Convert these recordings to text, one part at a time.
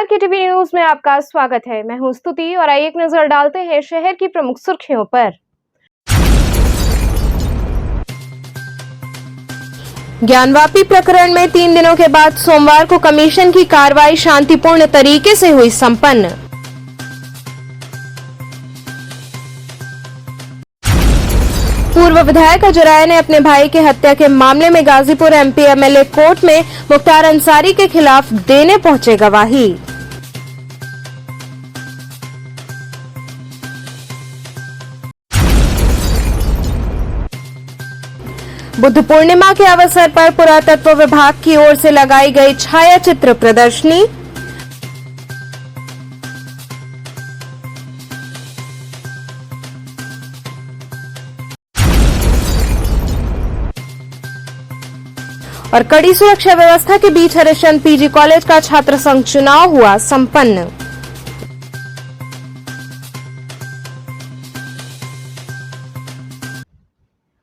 नमस्कार, KTV news में आपका स्वागत है। मैं हूं स्तुति और आइए एक नजर डालते हैं शहर की प्रमुख सुर्खियों पर। ज्ञानवापी प्रकरण में 3 दिनों के बाद सोमवार को कमीशन की कार्रवाई शांतिपूर्ण तरीके से हुई संपन्न। पूर्व विधायक अजय राय ने अपने भाई की हत्या के मामले में गाजीपुर एमपी एमएलए कोर्ट में मुख्तार अंसारी के खिलाफ देने पहुंचे गवाही। बुद्ध पूर्णिमा के अवसर पर पुरातत्व विभाग की ओर से लगाई गई छायाचित्र प्रदर्शनी। और कड़ी सुरक्षा व्यवस्था के बीच हरिश्चंद्र पीजी कॉलेज का छात्र संघ चुनाव हुआ संपन्न।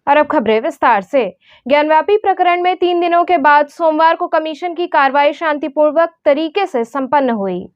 और अब खबरें विस्तार से। ज्ञानवापी प्रकरण में 3 दिनों के बाद सोमवार को कमीशन की कार्रवाई शांतिपूर्वक तरीके से संपन्न हुई।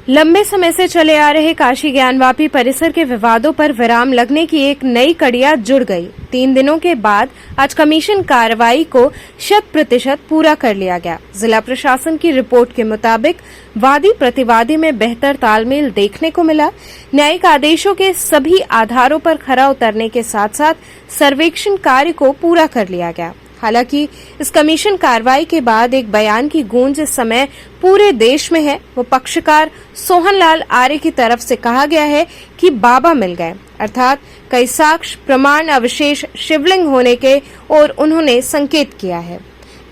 लंबे समय से चले आ रहे काशी ज्ञानवापी परिसर के विवादों पर विराम लगने की एक नई कड़ियां जुड़ गई। 3 दिनों के बाद आज कमीशन कार्रवाई को 100% पूरा कर लिया गया। जिला प्रशासन की रिपोर्ट के मुताबिक वादी प्रतिवादी में बेहतर तालमेल देखने को मिला। न्यायिक आदेशों के सभी आधारों पर खरा उतरने के साथ साथ सर्वेक्षण कार्य को पूरा कर लिया गया। हालांकि इस कमीशन कार्रवाई के बाद एक बयान की गूंज इस समय पूरे देश में है। वो पक्षकार सोहनलाल आर्य की तरफ से कहा गया है कि बाबा मिल गए, अर्थात कई साक्ष्य प्रमाण अवशेष शिवलिंग होने के और उन्होंने संकेत किया है।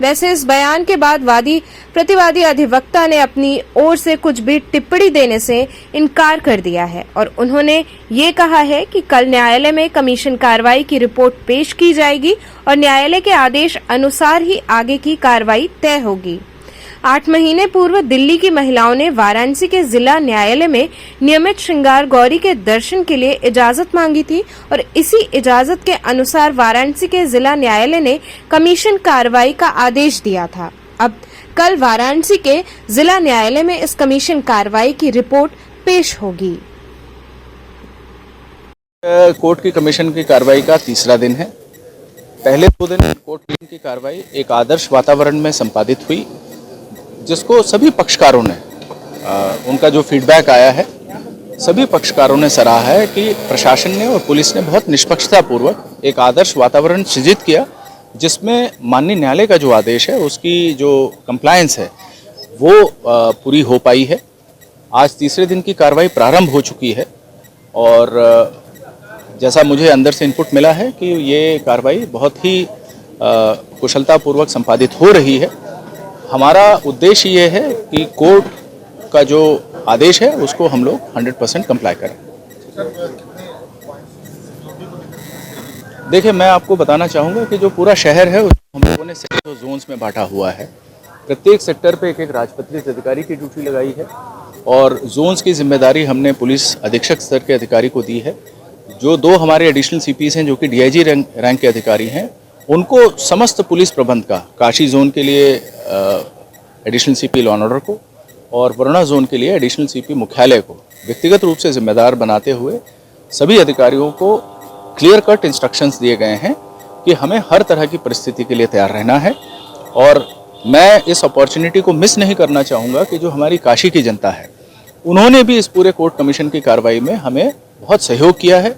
वैसे इस बयान के बाद वादी प्रतिवादी अधिवक्ता ने अपनी ओर से कुछ भी टिप्पणी देने से इनकार कर दिया है और उन्होंने ये कहा है कि कल न्यायालय में कमीशन कार्रवाई की रिपोर्ट पेश की जाएगी और न्यायालय के आदेश अनुसार ही आगे की कार्रवाई तय होगी। 8 महीने पूर्व दिल्ली की महिलाओं ने वाराणसी के जिला न्यायालय में नियमित श्रृंगार गौरी के दर्शन के लिए इजाजत मांगी थी और इसी इजाजत के अनुसार वाराणसी के जिला न्यायालय ने कमीशन कार्रवाई का आदेश दिया था। अब कल वाराणसी के जिला न्यायालय में इस कमीशन कार्रवाई की रिपोर्ट पेश होगी। कोर्ट की कमीशन की कार्रवाई का तीसरा दिन है। पहले 2 दिन कोर्ट की कार्रवाई एक आदर्श वातावरण में संपादित हुई, जिसको सभी पक्षकारों ने उनका जो फीडबैक आया है, सभी पक्षकारों ने सराहा है कि प्रशासन ने और पुलिस ने बहुत निष्पक्षतापूर्वक एक आदर्श वातावरण सृजित किया, जिसमें माननीय न्यायालय का जो आदेश है उसकी जो कंप्लायंस है वो पूरी हो पाई है। आज तीसरे दिन की कार्रवाई प्रारंभ हो चुकी है और जैसा मुझे अंदर से इनपुट मिला है कि ये कार्रवाई बहुत ही कुशलतापूर्वक संपादित हो रही है। हमारा उद्देश्य ये है कि कोर्ट का जो आदेश है उसको हम लोग 100% कंप्लाई करें। देखिए, मैं आपको बताना चाहूँगा कि जो पूरा शहर है उसको हम लोगों ने सेक्टर जोन्स में बांटा हुआ है। प्रत्येक सेक्टर पे एक राजपत्रित अधिकारी की ड्यूटी लगाई है और जोन्स की जिम्मेदारी हमने पुलिस अधीक्षक स्तर के अधिकारी को दी है। जो 2 हमारे एडिशनल सीपीज हैं जो कि डीआईजी रैंक के अधिकारी हैं, उनको समस्त पुलिस प्रबंध का काशी जोन के लिए additional CP law and order को और वरुणा जोन के लिए एडिशनल सीपी मुख्यालय को व्यक्तिगत रूप से जिम्मेदार बनाते हुए सभी अधिकारियों को क्लियर कट इंस्ट्रक्शंस दिए गए हैं कि हमें हर तरह की परिस्थिति के लिए तैयार रहना है। और मैं इस अपॉर्चुनिटी को मिस नहीं करना चाहूँगा कि जो हमारी काशी की जनता है, उन्होंने भी इस पूरे कोर्ट कमीशन की कार्रवाई में हमें बहुत सहयोग किया है।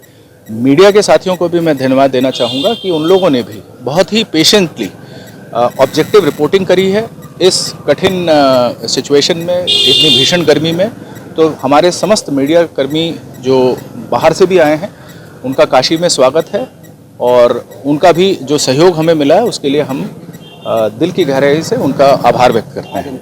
मीडिया के साथियों को भी मैं धन्यवाद देना चाहूँगा कि उन लोगों ने भी बहुत ही पेशेंटली ऑब्जेक्टिव रिपोर्टिंग करी है इस कठिन सिचुएशन में, इतनी भीषण गर्मी में। तो हमारे समस्त मीडिया कर्मी जो बाहर से भी आए हैं, उनका काशी में स्वागत है और उनका भी जो सहयोग हमें मिला है उसके लिए हम दिल की गहराई से उनका आभार व्यक्त करते हैं।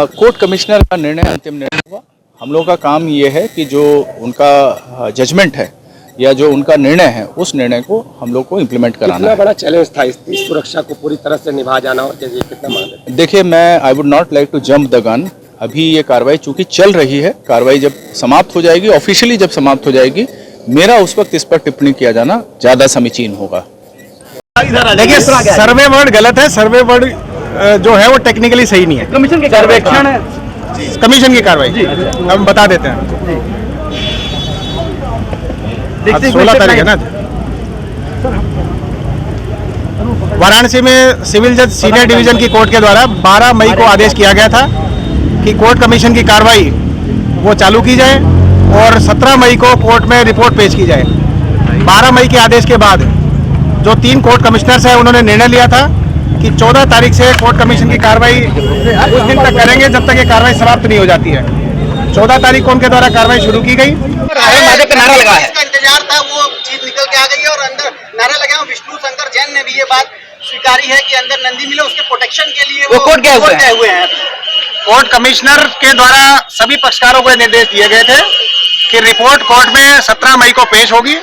कोर्ट कमिश्नर का निर्णय अंतिम निर्णय हुआ। हम लोगों का काम ये है कि जो उनका जजमेंट है या जो उनका निर्णय है, उस निर्णय को हम लोग को इम्प्लीमेंट कराना है। कितना बड़ा चैलेंज था इस सुरक्षा को पूरी तरह से निभा जाना, और कितना मान? देखिए, मैं I would not like to jump the gun. अभी ये कार्रवाई चूंकि चल रही है, कार्रवाई जब समाप्त हो जाएगी, ऑफिशियली जब समाप्त हो जाएगी, मेरा उस वक्त इस पर टिप्पणी किया जाना ज्यादा समीचीन होगा। देखिए, सर्वे वर्ड गलत है। सर्वे वर्ड जो है वो टेक्निकली सही नहीं है। कमीशन के सर्वेक्षण कमीशन की कार्रवाई हम बता देते हैं। आज 16 तारीख है ना। वाराणसी में सिविल जज सीनियर डिवीजन की कोर्ट के द्वारा 12 मई को आदेश किया गया था कि कोर्ट कमीशन की कार्रवाई वो चालू की जाए और 17 मई को कोर्ट में रिपोर्ट पेश की जाए। 12 मई के आदेश के बाद जो 3 कोर्ट कमिश्नर्स हैं उन्होंने निर्णय लिया था कि 14 तारीख से कोर्ट कमीशन की कार्रवाई उस दिन तक करेंगे जब तक ये कार्रवाई समाप्त नहीं हो जाती है। 14 तारीख को उनके द्वारा कार्रवाई शुरू की गई। नारा लगा है, इसका इंतजार था, वो चीज निकल के आ गई है और अंदर नारा लगा। विष्णु शंकर जैन ने भी ये बात स्वीकारी है कि अंदर नंदी मिले, उसके प्रोटेक्शन के लिए वो कोर्ट गए हुए हैं। कोर्ट कमिश्नर के द्वारा सभी पक्षकारों को निर्देश दिए गए थे कि रिपोर्ट कोर्ट में 17 मई को पेश होगी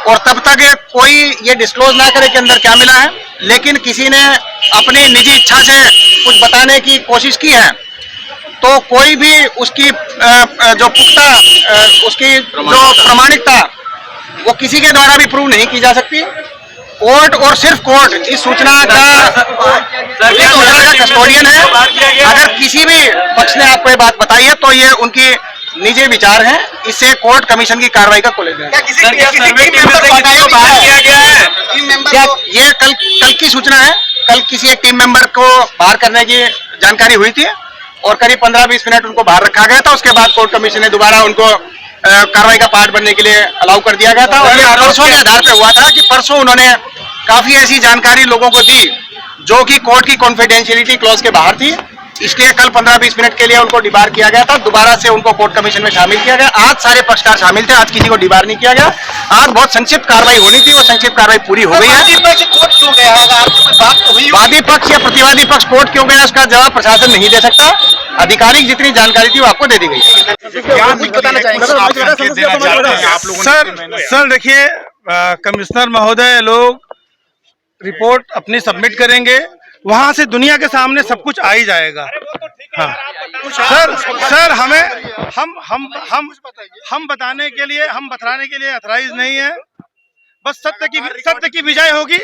और तब तक कोई ये डिस्क्लोज ना करे कि अंदर क्या मिला है। लेकिन किसी ने अपनी निजी इच्छा से कुछ बताने की कोशिश की है तो कोई भी उसकी जो पुख्ता उसकी जो प्रमाणिकता वो किसी के द्वारा भी प्रूव नहीं की जा सकती। कोर्ट और सिर्फ कोर्ट इस सूचना का कस्टोडियन है। अगर किसी भी पक्ष ने आपको ये बात बताई है तो ये उनकी निजी विचार है। इससे कोर्ट कमीशन की कार्रवाई का खुले ये कल की सूचना है। कल किसी एक टीम मेंबर को बाहर करने की जानकारी हुई थी और करीब 15-20 मिनट उनको बाहर रखा गया था। उसके बाद कोर्ट कमीशन ने दोबारा उनको कार्रवाई का पार्ट बनने के लिए अलाउ कर दिया गया था। और ये परसों के आधार पर हुआ था कि परसों उन्होंने काफी ऐसी जानकारी लोगों को दी जो कि कोर्ट की कॉन्फिडेंशियलिटी क्लॉज के बाहर थी। इसलिए कल 15-20 मिनट के लिए उनको डिबार किया गया था। दोबारा से उनको कोर्ट कमीशन में शामिल किया गया। आज सारे पक्षकार शामिल थे, आज किसी को डिबार नहीं किया गया। आज बहुत संक्षिप्त कार्रवाई होनी थी, वो संक्षिप्त कार्रवाई पूरी हो गई है। वादी पक्ष या प्रतिवादी पक्ष कोर्ट क्यों गया उसका जवाब प्रशासन नहीं दे सकता। आधिकारिक जितनी जानकारी थी वो आपको दे दी गई। सर देखिए, कमिश्नर महोदय लोग रिपोर्ट अपनी सबमिट करेंगे, वहां से दुनिया के सामने सब कुछ आ ही जाएगा। हाँ सर हमें हम बताने के लिए, हम बतलाने के लिए अथराइज नहीं है। बस सत्य की विजय होगी,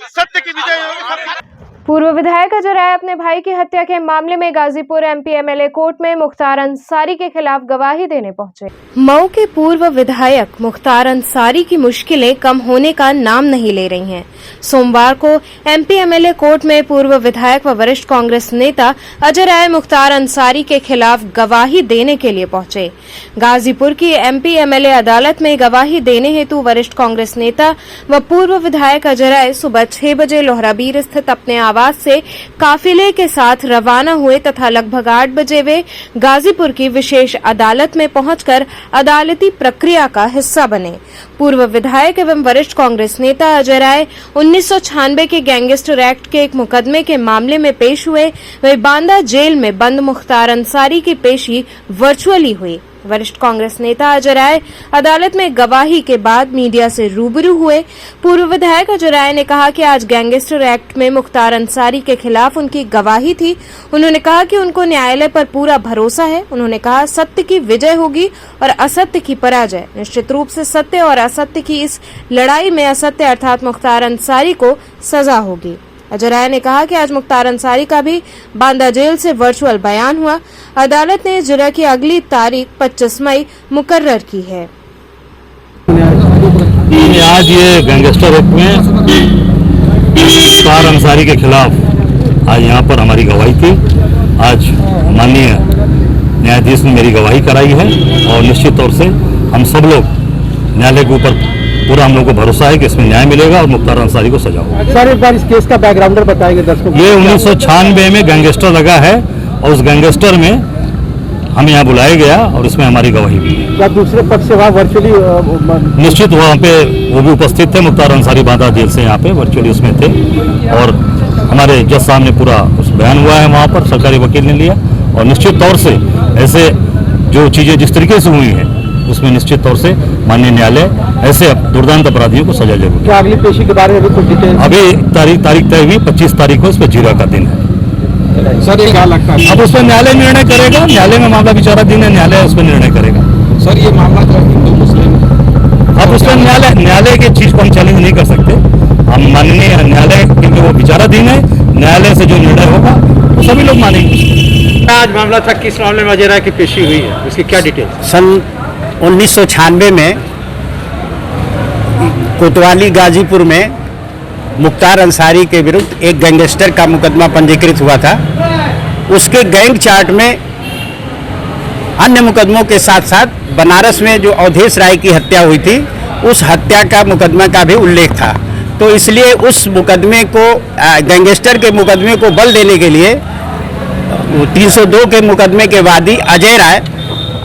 सत्य की विजय होगी। पूर्व विधायक अजय राय अपने भाई की हत्या के मामले में गाजीपुर एमपी एमएलए कोर्ट में मुख्तार अंसारी के खिलाफ गवाही देने पहुंचे। मऊ के पूर्व विधायक मुख्तार अंसारी की मुश्किलें कम होने का नाम नहीं ले रही हैं। सोमवार को एमपी एमएलए कोर्ट में पूर्व विधायक व वरिष्ठ कांग्रेस नेता अजय राय मुख्तार अंसारी के खिलाफ गवाही देने के लिए पहुंचे। गाजीपुर की एमपी एमएलए अदालत में गवाही देने हेतु वरिष्ठ कांग्रेस नेता व पूर्व विधायक अजय राय सुबह 6 बजे लोहराबीर स्थित अपने आवास से काफिले के साथ रवाना हुए तथा लगभग 8 बजे वे गाजीपुर की विशेष अदालत में पहुंचकर अदालती प्रक्रिया का हिस्सा बने। पूर्व विधायक एवं वरिष्ठ कांग्रेस नेता अजय राय 1996 के गैंगस्टर एक्ट के एक मुकदमे के मामले में पेश हुए। वे बांदा जेल में बंद मुख्तार अंसारी की पेशी वर्चुअली हुई। वरिष्ठ कांग्रेस नेता अजय राय अदालत में गवाही के बाद मीडिया से रूबरू हुए। पूर्व विधायक अजय राय ने कहा कि आज गैंगस्टर एक्ट में मुख्तार अंसारी के खिलाफ उनकी गवाही थी। उन्होंने कहा कि उनको न्यायालय पर पूरा भरोसा है। उन्होंने कहा सत्य की विजय होगी और असत्य की पराजय। निश्चित रूप से सत्य और असत्य की इस लड़ाई में असत्य अर्थात मुख्तार अंसारी को सजा होगी। अजय राय ने कहा कि आज मुख्तार अंसारी का भी बांदा जेल से वर्चुअल बयान हुआ। अदालत ने जिला की अगली तारीख 25 मई मुकर्रर की है। आज ये गैंगस्टर एक्ट में मुख्तार अंसारी के खिलाफ आज यहाँ पर हमारी गवाही थी। आज माननीय न्यायाधीश ने मेरी गवाही कराई है और निश्चित तौर से हम सब लोग न्यायालय के ऊपर पूरा हम लोग को भरोसा है कि इसमें न्याय मिलेगा और मुख्तार अंसारी को सजा होगी। सर एक बार इस केस का बैकग्राउंडर बताएंगे दर्शकों को। ये 1996 में गैंगस्टर लगा है और उस गैंगस्टर में हमें यहाँ बुलाया गया और इसमें हमारी गवाही भी है। क्या दूसरे पक्ष से वहाँ वर्चुअली निश्चित वहाँ पे वो भी उपस्थित थे। मुख्तार अंसारी बांदा जेल से यहाँ पे वर्चुअली उसमें थे और हमारे जज साहब ने पूरा उस बयान हुआ है वहाँ पर, सरकारी वकील ने लिया और निश्चित तौर से ऐसे जो चीजें जिस तरीके से हुई हैं उसमें निश्चित तौर से माननीय न्यायालय ऐसे दुर्दांत अपराधियों को सजा जरूर। क्या अगली पेशी के बारे में अभी कुछ डिटेल? अभी तारीख तय हुई 25 तारीख को, इस पर जीरा का दिन है। सर ये क्या लगता है अब उस पर न्यायालय निर्णय करेगा। न्यायालय में मामला विचाराधीन है, न्यायालय उस पर निर्णय करेगा। सर ये मामला जो हिंदू मुस्लिम, अब उस पर न्यायालय की चीज को हम चैलेंज नहीं कर सकते। हम माननीय न्यायालय क्योंकि वो विचाराधीन है, न्यायालय से जो निर्णय होगा तो सभी लोग मानेंगे। आज मामला था, किस मामले में अजय राय की पेशी हुई है, उसकी क्या डिटेल? सन 1996 में कोतवाली गाजीपुर में मुख्तार अंसारी के विरुद्ध एक गैंगस्टर का मुकदमा पंजीकृत हुआ था। उसके गैंग चार्ट में अन्य मुकदमों के साथ साथ बनारस में जो अवधेश राय की हत्या हुई थी, उस हत्या का मुकदमा का भी उल्लेख था। तो इसलिए उस मुकदमे को, गैंगस्टर के मुकदमे को बल देने के लिए 302 के मुकदमे के वादी अजय राय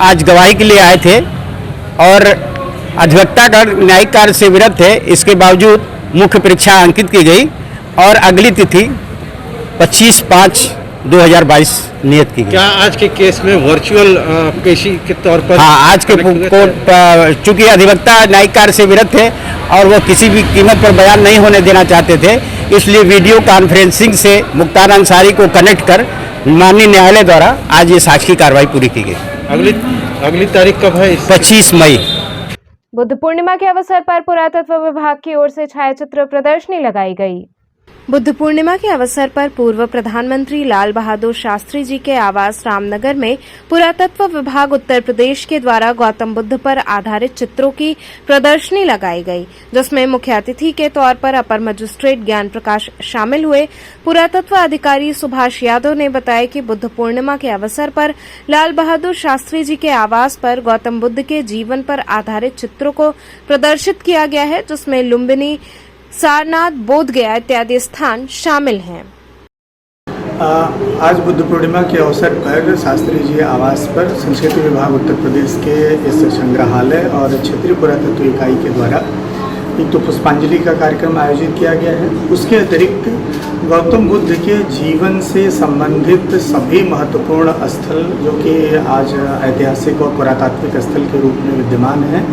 आज गवाही के लिए आए थे और अधिवक्ता न्यायिक कार्य से विरत थे। इसके बावजूद मुख्य परीक्षा अंकित की गई और अगली तिथि 25/5/2022 नियत की गई। क्या आज के केस में वर्चुअल पेशी के तौर पर? हाँ, आज के कोर्ट, चूंकि अधिवक्ता न्यायिक कार्य से विरत थे और वो किसी भी कीमत पर बयान नहीं होने देना चाहते थे, इसलिए वीडियो कॉन्फ्रेंसिंग से मुख्तार अंसारी को कनेक्ट कर माननीय न्यायालय द्वारा आज ये साक्ष्य की कार्रवाई पूरी की गई। अगली तारीख कब है? 25 मई। बुद्ध पूर्णिमा के अवसर पर पुरातत्व विभाग की ओर से छायाचित्र प्रदर्शनी लगाई गई। बुद्ध पूर्णिमा के अवसर पर पूर्व प्रधानमंत्री लाल बहादुर शास्त्री जी के आवास रामनगर में पुरातत्व विभाग उत्तर प्रदेश के द्वारा गौतम बुद्ध पर आधारित चित्रों की प्रदर्शनी लगाई गई, जिसमें मुख्य अतिथि के तौर पर अपर मजिस्ट्रेट ज्ञान प्रकाश शामिल हुए। पुरातत्व अधिकारी सुभाष यादव ने बताया कि बुद्ध पूर्णिमा के अवसर पर लाल बहादुर शास्त्री जी के आवास पर गौतम बुद्ध के जीवन पर आधारित चित्रों को प्रदर्शित किया गया है, जिसमें लुम्बिनी, सारनाथ, बोधगया इत्यादि स्थान शामिल हैं। आज बुद्ध पूर्णिमा के अवसर पर शास्त्री जी आवास पर संस्कृति विभाग उत्तर प्रदेश के इस संग्रहालय और क्षेत्रीय पुरातत्व इकाई के द्वारा एक तो पुष्पांजलि का कार्यक्रम आयोजित किया गया है। उसके अतिरिक्त गौतम बुद्ध के जीवन से संबंधित सभी महत्वपूर्ण स्थल जो कि आज ऐतिहासिक और पुरातात्विक स्थल के रूप में विद्यमान हैं,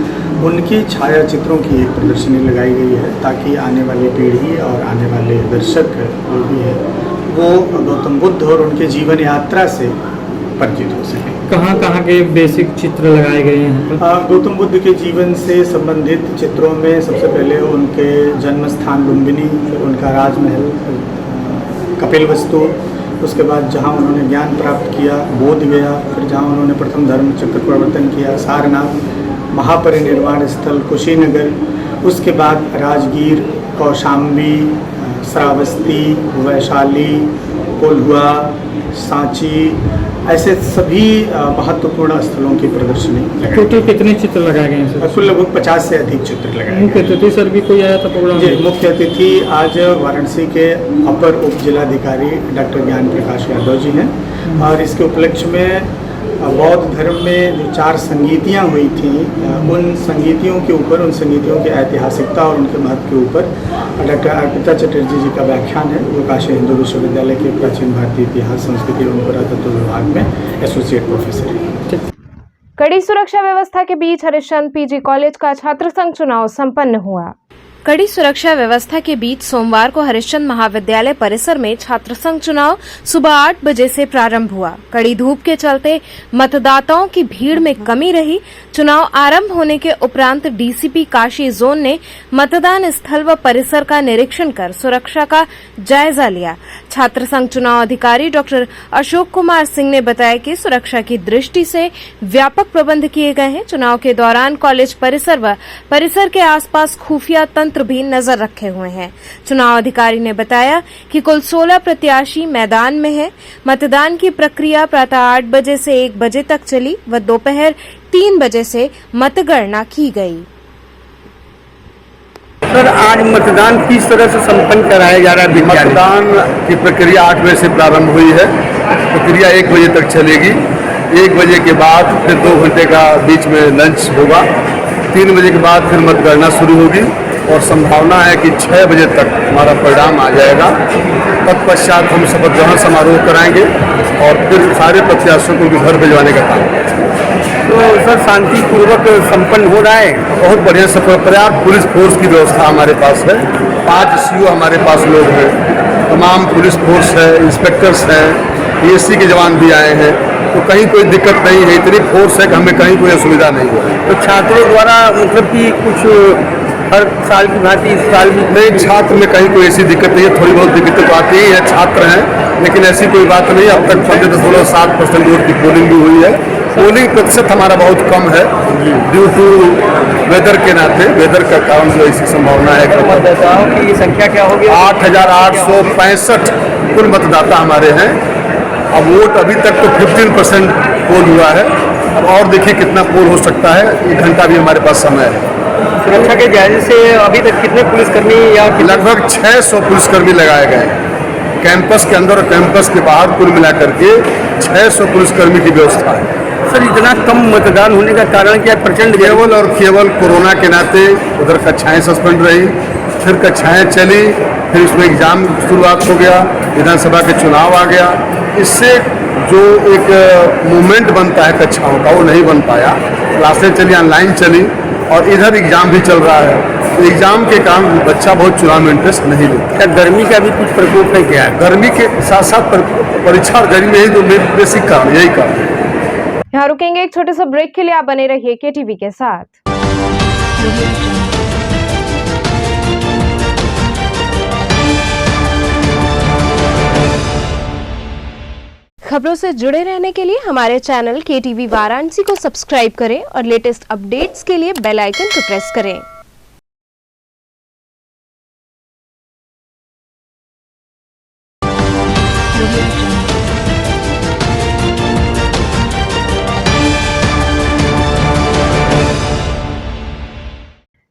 उनकी छायाचित्रों की एक प्रदर्शनी लगाई गई है, ताकि आने वाली पीढ़ी और आने वाले दर्शक जो भी है वो गौतम बुद्ध और उनके जीवन यात्रा से परिचित हो सके। कहाँ के बेसिक चित्र लगाए गए हैं? गौतम बुद्ध के जीवन से संबंधित चित्रों में सबसे पहले उनके जन्म स्थान लुम्बिनी, फिर उनका राजमहल कपिलवस्तु, उसके बाद जहाँ उन्होंने ज्ञान प्राप्त किया बोधगया, फिर जहाँ उन्होंने प्रथम धर्म चक्र प्रवर्तन किया सारनाथ, महापरिनिर्वाण स्थल कुशीनगर, उसके बाद राजगीर, कौशाम्बी, श्रावस्ती, वैशाली, कोल्हुआ, सांची, ऐसे सभी महत्वपूर्ण स्थलों की प्रदर्शनी। टोटल कितने चित्र लगाए गए हैं? कुल लगभग 50 से अधिक चित्र लगाए गए। मुख्य अतिथि सर भी कोई आया था प्रोग्राम? जी, मुख्य अतिथि आज वाराणसी के अपर उप जिलाधिकारी डॉक्टर ज्ञान प्रकाश यादव जी हैं और इसके उपलक्ष्य में बौद्ध धर्म में जो 4 संगीतियाँ हुई थी, उन संगीतियों के ऊपर, उन संगीतियों की ऐतिहासिकता और उनके महत्व के ऊपर डॉक्टर अर्पिता चटर्जी जी का व्याख्यान है, जो काशी हिंदू विश्वविद्यालय के प्राचीन भारतीय इतिहास, संस्कृति एवं पुरातत्व विभाग में एसोसिएट प्रोफेसर है। कड़ी सुरक्षा व्यवस्था के बीच हरिश्चंद्र पीजी कॉलेज का छात्र संघ चुनाव संपन्न हुआ। कड़ी सुरक्षा व्यवस्था के बीच सोमवार को हरिश्चंद्र महाविद्यालय परिसर में छात्र संघ चुनाव सुबह 8 बजे से प्रारंभ हुआ। कड़ी धूप के चलते मतदाताओं की भीड़ में कमी रही। चुनाव आरंभ होने के उपरांत डीसीपी काशी जोन ने मतदान स्थल व परिसर का निरीक्षण कर सुरक्षा का जायजा लिया। छात्र संघ चुनाव अधिकारी डॉक्टर अशोक कुमार सिंह ने बताया कि सुरक्षा की दृष्टि से व्यापक प्रबंध किए गए हैं। चुनाव के दौरान कॉलेज परिसर व परिसर के आसपास खुफिया तंत्र भी नजर रखे हुए हैं। चुनाव अधिकारी ने बताया कि कुल 16 प्रत्याशी मैदान में हैं। मतदान की प्रक्रिया प्रातः 8 बजे से 1 बजे तक चली व दोपहर 3 बजे से मतगणना की गई। सर, आज मतदान किस तरह से संपन्न कराया जा रहा है? मतदान की प्रक्रिया 8 बजे से प्रारंभ हुई है। प्रक्रिया 1 बजे तक चलेगी। 1 बजे के बाद फिर 2 घंटे का बीच में लंच होगा। 3 बजे के बाद फिर मतगणना शुरू होगी और संभावना है कि 6 बजे तक हमारा परिणाम आ जाएगा। तत्पश्चात हम शपथ ग्रहण समारोह कराएंगे और फिर सारे प्रत्याशियों को घर भिजवाने का काम करेंगे। तो सर, शांतिपूर्वक संपन्न हो रहा है? बहुत बढ़िया सफल। पर्याप्त पुलिस फोर्स की व्यवस्था हमारे पास है। 5 सीओ हमारे पास लोग हैं, तमाम पुलिस फोर्स है, इंस्पेक्टर्स हैं, पीएससी के जवान भी आए हैं, तो कहीं कोई दिक्कत नहीं है। इतनी फोर्स है कि हमें कहीं कोई असुविधा नहीं है। तो छात्रों द्वारा मतलब कि कुछ हर साल की भांति इस साल भी? नहीं, छात्र में कहीं कोई ऐसी दिक्कत नहीं है। थोड़ी बहुत दिक्कतें तो आती ही है, छात्र हैं, लेकिन ऐसी कोई बात नहीं। अब तक 15.7% वोट की पोलिंग भी हुई है। पोलिंग प्रतिशत हमारा बहुत कम है ड्यू टू वेदर के नाते, वेदर का कारण जो ऐसी संभावना है। मतदाताओं की ये संख्या क्या होगी? 8,865 कुल मतदाता हमारे हैं। अब वोट अभी तक तो 15% पोल हुआ है। अब और देखिए कितना पोल हो सकता है। 1 घंटा भी हमारे पास समय है। सुरक्षा के जायजे से अभी तक कितने पुलिसकर्मी या लगभग 600 पुलिसकर्मी लगाए गए हैं। कैंपस के अंदर और कैंपस के बाहर कुल मिलाकर के 600 पुलिसकर्मी की व्यवस्था है। सर, इतना कम मतदान होने का कारण क्या? प्रचंड केवल और केवल कोरोना के नाते उधर कक्षाएं सस्पेंड रही, फिर कक्षाएं चली, फिर उसमें एग्जाम शुरुआत हो गया, विधानसभा के चुनाव आ गया। इससे जो एक मूवमेंट बनता है कक्षाओं का वो नहीं बन पाया। क्लासें चली, ऑनलाइन चली और इधर एग्जाम भी चल रहा है। तो एग्जाम के कारण बच्चा बहुत चुनाव में इंटरेस्ट नहीं लेता। क्या गर्मी का भी कुछ प्रकोप है क्या? गर्मी के साथ साथ परीक्षा और गर्मी यही तो बेसिक कारण, यही कारण। यहाँ रुकेंगे एक छोटे से ब्रेक के लिए। आप बने रहिए KTV के साथ। खबरों से जुड़े रहने के लिए हमारे चैनल KTV वाराणसी को सब्सक्राइब करें और लेटेस्ट अपडेट्स के लिए बेल आइकन को प्रेस करें।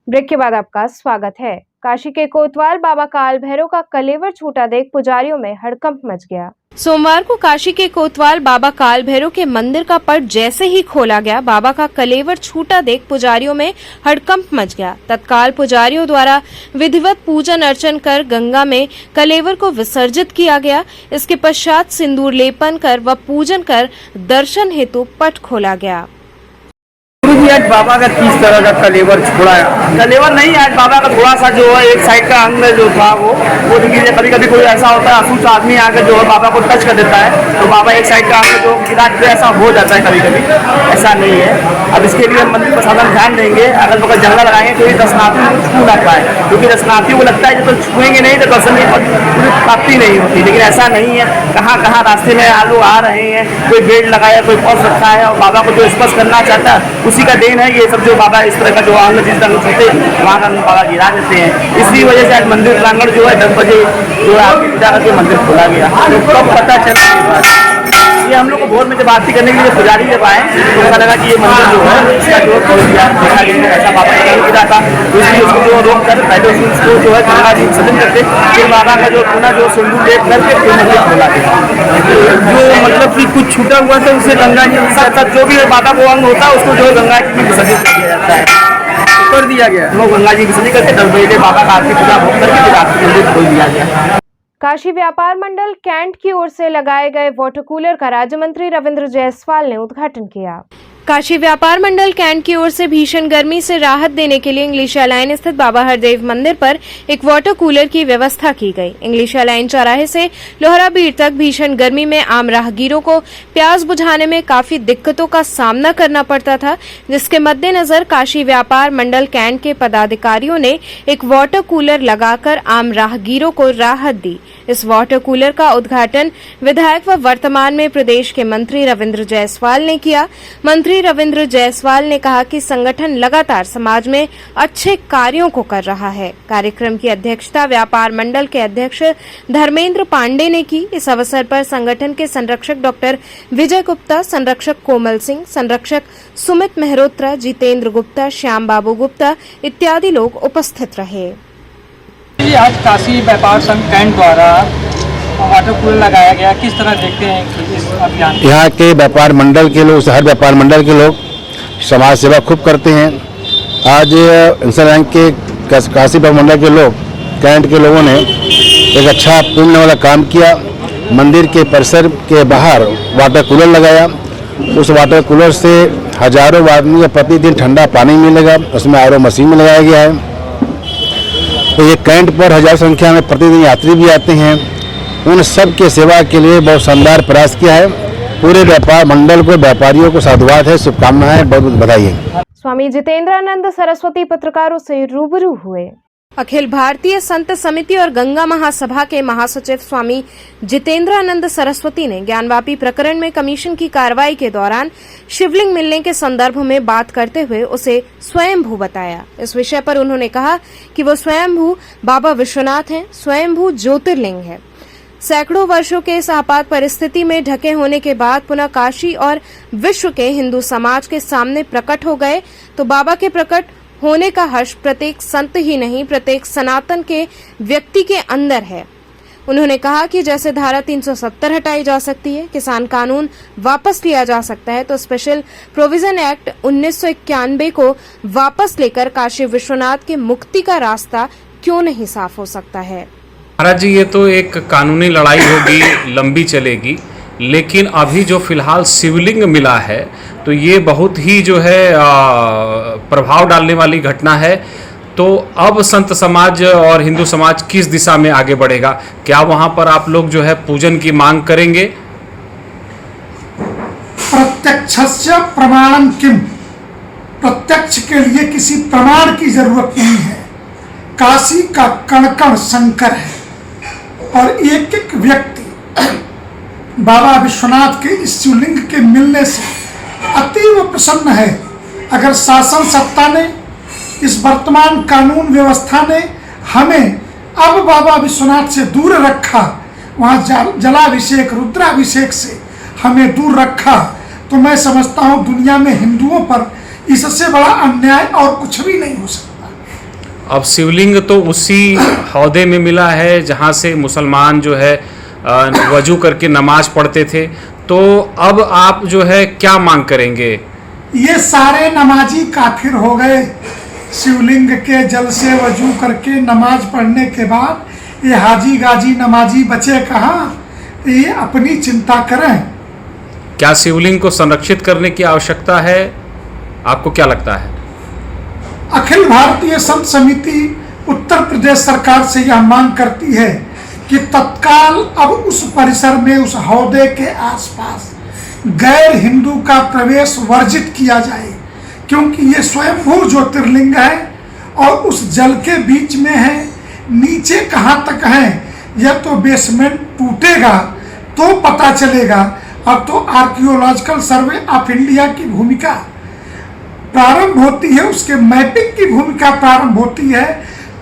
ब्रेक के बाद आपका स्वागत है। काशी के कोतवाल बाबा काल भैरव का कलेवर छूटा देख पुजारियों में हड़कंप मच गया। सोमवार को काशी के कोतवाल बाबा काल भैरव के मंदिर का पट जैसे ही खोला गया, बाबा का कलेवर छूटा देख पुजारियों में हड़कंप मच गया। तत्काल पुजारियों द्वारा विधिवत पूजन अर्चन कर गंगा में कलेवर को विसर्जित किया गया। इसके पश्चात सिंदूर लेपन कर व पूजन कर दर्शन हेतु पट खोला गया। आज बाबा का किस तरह का कलेवर छोड़ा है? कलेवर नहीं, आज बाबा का थोड़ा सा जो है एक साइड का अंग जो था वो कभी कभी कोई ऐसा होता है असूच आदमी आकर जो है बाबा को टच कर देता है, तो बाबा एक साइड का अंग जो गिरा के ऐसा हो जाता है कभी कभी, ऐसा नहीं है। अब इसके लिए मंदिर प्रशासन ध्यान देंगे, अगल बगल जंगल लगाएंगे तो ये दर्शनार्थियों को छू ना पाए, क्योंकि दर्शनार्थियों को लगता है जब तक छुएंगे नहीं तो दर्शन पूरी प्राप्ति नहीं होती, लेकिन ऐसा नहीं है। कहाँ कहाँ रास्ते में लोग आ रहे हैं, कोई बेड लगाया, कोई पर्स रखा है और बाबा को जो स्पर्श करना चाहता है उसी का देन है ये सब। जो बाबा इस तरह का जो अंग जिस तरह छूते वहाँ का बाबा गिरा देते हैं। इसी वजह से आज मंदिर प्रांगण जो है 10 बजे जो है आरती पूजा करके मंदिर खोला गया। तो कब पता चला ये हम लोग को भोर में जब आरती करने के लिए पुजारी जब आए तो ऐसा लगा कि ये मंदिर जो है इसका जो खोल दिया, देखा गया ऐसा बाबा का गिरा था, तो इसलिए उसको जो रोक कर पहले उसको जो है गंगा जी विसर्जन करते, फिर बाबा का जो पुनः जो सिंदूर लेप करके फिर मंदिर खोला गया। जो मतलब कि कुछ छूटा हुआ था उसे गंगा जी के साथ साथ जो भी बाबा को अंग होता है उसको जो गंगा जी में विसर्जित कर दिया जाता है, कर दिया गया। लोग गंगा जी विसर्जित करके 10 बजे बाबा का आरती पूजा भोग करके फिर आरती मंदिर खोल दिया गया। काशी व्यापार मंडल कैंट की ओर से लगाए गए वाटर कूलर का राज्य मंत्री रविंद्र जायसवाल ने उद्घाटन किया। काशी व्यापार मंडल कैंट की ओर से भीषण गर्मी से राहत देने के लिए इंग्लिश लाइन स्थित बाबा हरदेव मंदिर पर एक वाटर कूलर की व्यवस्था की गई। इंग्लिश लाइन चौराहे से लोहरा बीड़ तक भीषण गर्मी में आम राहगीरों को प्यास बुझाने में काफी दिक्कतों का सामना करना पड़ता था, जिसके मद्देनजर काशी व्यापार मंडल कैंट के पदाधिकारियों ने एक वाटर कूलर लगाकर आम राहगीरों को राहत दी। इस वाटर कूलर का उद्घाटन विधायक व वर्तमान में प्रदेश के मंत्री रविंद्र जायसवाल ने किया। मंत्री रविंद्र जायसवाल ने कहा कि संगठन लगातार समाज में अच्छे कार्यों को कर रहा है। कार्यक्रम की अध्यक्षता व्यापार मंडल के अध्यक्ष धर्मेंद्र पांडे ने की। इस अवसर पर संगठन के संरक्षक डॉक्टर विजय गुप्ता, संरक्षक कोमल सिंह, संरक्षक सुमित मेहरोत्रा, जितेंद्र गुप्ता, श्याम बाबू गुप्ता इत्यादि लोग उपस्थित रहे। आज काशी व्यापार संघ कैंट द्वारा वाटर कूलर लगाया गया, किस तरह देखते हैं इस अभियान? यहाँ के व्यापार मंडल के लोग, हर व्यापार मंडल के लोग समाज सेवा खूब करते हैं। आज इंसान के काशी व्यापार मंडल के लोग, कैंट के लोगों ने एक अच्छा पुण्य वाला काम किया। मंदिर के परिसर के बाहर वाटर कूलर लगाया। उस वाटर कूलर से हजारों आदमी को प्रतिदिन ठंडा पानी मिलेगा। उसमें RO मशीन में लगाया गया है। तो ये कैंट पर हजारों संख्या में प्रतिदिन यात्री भी आते हैं। उन सब के सेवा के लिए बहुत शानदार प्रयास किया है। पूरे व्यापार मंडल को, व्यापारियों को साधुवाद है, शुभकामनाएं, बहुत बहुत बधाई है। स्वामी जितेंद्रानंद सरस्वती पत्रकारों से रूबरू हुए। अखिल भारतीय संत समिति और गंगा महासभा के महासचिव स्वामी जितेंद्रानंद सरस्वती ने ज्ञानवापी प्रकरण में कमीशन की कार्रवाई के दौरान शिवलिंग मिलने के संदर्भ में बात करते हुए उसे स्वयंभू बताया। इस विषय पर उन्होंने कहा कि वो स्वयंभू बाबा विश्वनाथ हैं, स्वयंभू ज्योतिर्लिंग है। सैकड़ों वर्षों के इस आपात परिस्थिति में ढके होने के बाद पुनः काशी और विश्व के हिंदू समाज के सामने प्रकट हो गए तो बाबा के प्रकट होने का हर्ष प्रत्येक संत ही नहीं, प्रत्येक सनातन के व्यक्ति के अंदर है। उन्होंने कहा कि जैसे धारा 370 हटाई जा सकती है, किसान कानून वापस लिया जा सकता है, तो स्पेशल प्रोविजन एक्ट 1991 को वापस लेकर काशी विश्वनाथ के मुक्ति का रास्ता क्यों नहीं साफ हो सकता है। महाराज जी, ये तो एक कानूनी लड़ाई होगी, लंबी चलेगी, लेकिन अभी जो फिलहाल शिवलिंग मिला है तो ये बहुत ही जो है प्रभाव डालने वाली घटना है। तो अब संत समाज और हिंदू समाज किस दिशा में आगे बढ़ेगा? क्या वहां पर आप लोग जो है पूजन की मांग करेंगे? प्रत्यक्षस्य प्रमाणम किम, प्रत्यक्ष के लिए किसी प्रमाण की जरूरत नहीं है। काशी का कण कण शंकर है और एक एक व्यक्ति बाबा विश्वनाथ के इस शिवलिंग के मिलने से अतीव प्रसन्न है। अगर शासन सत्ता ने, इस वर्तमान कानून व्यवस्था ने हमें अब बाबा विश्वनाथ से दूर रखा, वहाँ जलाभिषेक रुद्राभिषेक से हमें दूर रखा, तो मैं समझता हूँ दुनिया में हिंदुओं पर इससे बड़ा अन्याय और कुछ भी नहीं हो सकता। अब शिवलिंग तो उसी हौदे में मिला है जहाँ से मुसलमान जो है वजू करके नमाज पढ़ते थे, तो अब आप जो है क्या मांग करेंगे? ये सारे नमाजी काफिर हो गए। शिवलिंग के जल से वजू करके नमाज पढ़ने के बाद ये हाजी गाजी नमाजी बचे कहाँ? ये अपनी चिंता करें। क्या शिवलिंग को संरक्षित करने की आवश्यकता है? आपको क्या लगता है? अखिल भारतीय संत समिति उत्तर प्रदेश सरकार से यह मांग करती है कि तत्काल अब उस परिसर में, उस हौदे के आसपास गैर हिंदू का प्रवेश वर्जित किया जाए, क्योंकि ये स्वयंभू ज्योतिर्लिंग है और उस जल के बीच में है। नीचे कहाँ तक है यह तो बेसमेंट टूटेगा तो पता चलेगा। अब तो आर्कियोलॉजिकल सर्वे ऑफ इंडिया की भूमिका प्रारंभ होती है, उसके मैपिंग की भूमिका प्रारंभ होती है।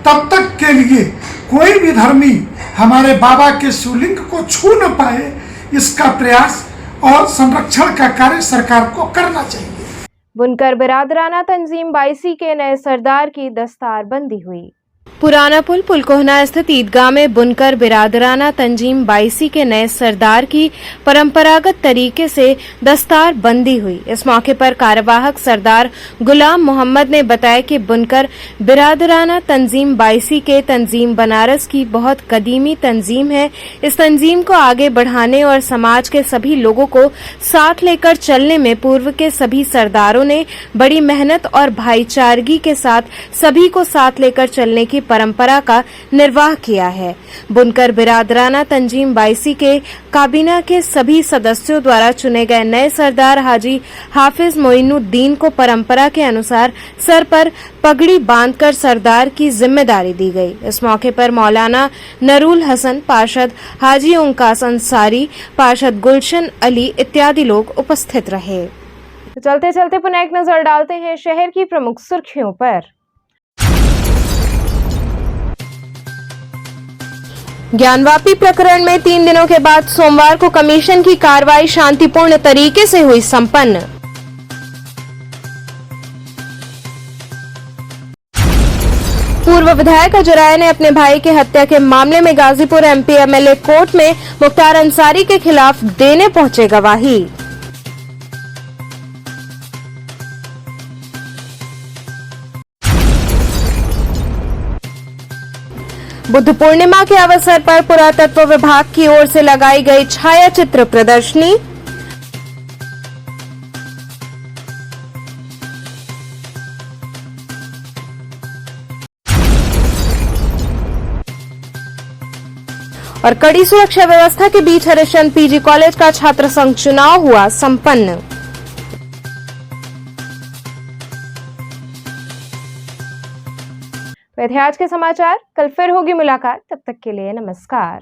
तब तक के लिए कोई भी धर्मी हमारे बाबा के शिवलिंग को छू न पाए, इसका प्रयास और संरक्षण का कार्य सरकार को करना चाहिए। बुनकर बिरादराना तंजीम 22 के नए सरदार की दस्तारबंदी हुई। पुराना पुल पुलकोहना स्थित ईदगाह में बुनकर बिरादराना तंजीम 22 के नए सरदार की परंपरागत तरीके से दस्तार बंदी हुई। इस मौके पर कार्यवाहक सरदार गुलाम मोहम्मद ने बताया कि बुनकर बिरादराना तंजीम 22 के तंजीम बनारस की बहुत कदीमी तंजीम है। इस तंजीम को आगे बढ़ाने और समाज के सभी लोगों को साथ लेकर चलने में पूर्व के सभी सरदारों ने बड़ी मेहनत और भाईचारगी के साथ सभी को साथ लेकर चलने की परंपरा का निर्वाह किया है। बुनकर बिरादराना तंजीम 22 के काबीना के सभी सदस्यों द्वारा चुने गए नए सरदार हाजी हाफिज मोइनुद्दीन को परंपरा के अनुसार सर पर पगड़ी बांधकर सरदार की जिम्मेदारी दी गई। इस मौके पर मौलाना नरूल हसन, पार्षद हाजी उंकास अंसारी, पार्षद गुलशन अली इत्यादि लोग उपस्थित रहे। तो चलते चलते पुनः एक नजर डालते हैं शहर की प्रमुख सुर्खियों पर। ज्ञानवापी प्रकरण में 3 दिनों के बाद सोमवार को कमीशन की कार्रवाई शांतिपूर्ण तरीके से हुई संपन्न। पूर्व विधायक अजय राय ने अपने भाई के हत्या के मामले में गाजीपुर एमपी एमएलए कोर्ट में मुख्तार अंसारी के खिलाफ देने पहुंचे गवाही। बुद्ध पूर्णिमा के अवसर पर पुरातत्व विभाग की ओर से लगाई गई छायाचित्र प्रदर्शनी। और कड़ी सुरक्षा व्यवस्था के बीच हरिश्चंद्र पीजी कॉलेज का छात्र संघ चुनाव हुआ संपन्न। वे थे आज के समाचार। कल फिर होगी मुलाकात, तब तक के लिए नमस्कार।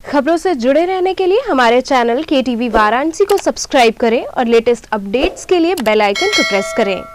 खबरों से जुड़े रहने के लिए हमारे चैनल KTV वाराणसी को सब्सक्राइब करें और लेटेस्ट अपडेट्स के लिए बेल आइकन को प्रेस करें।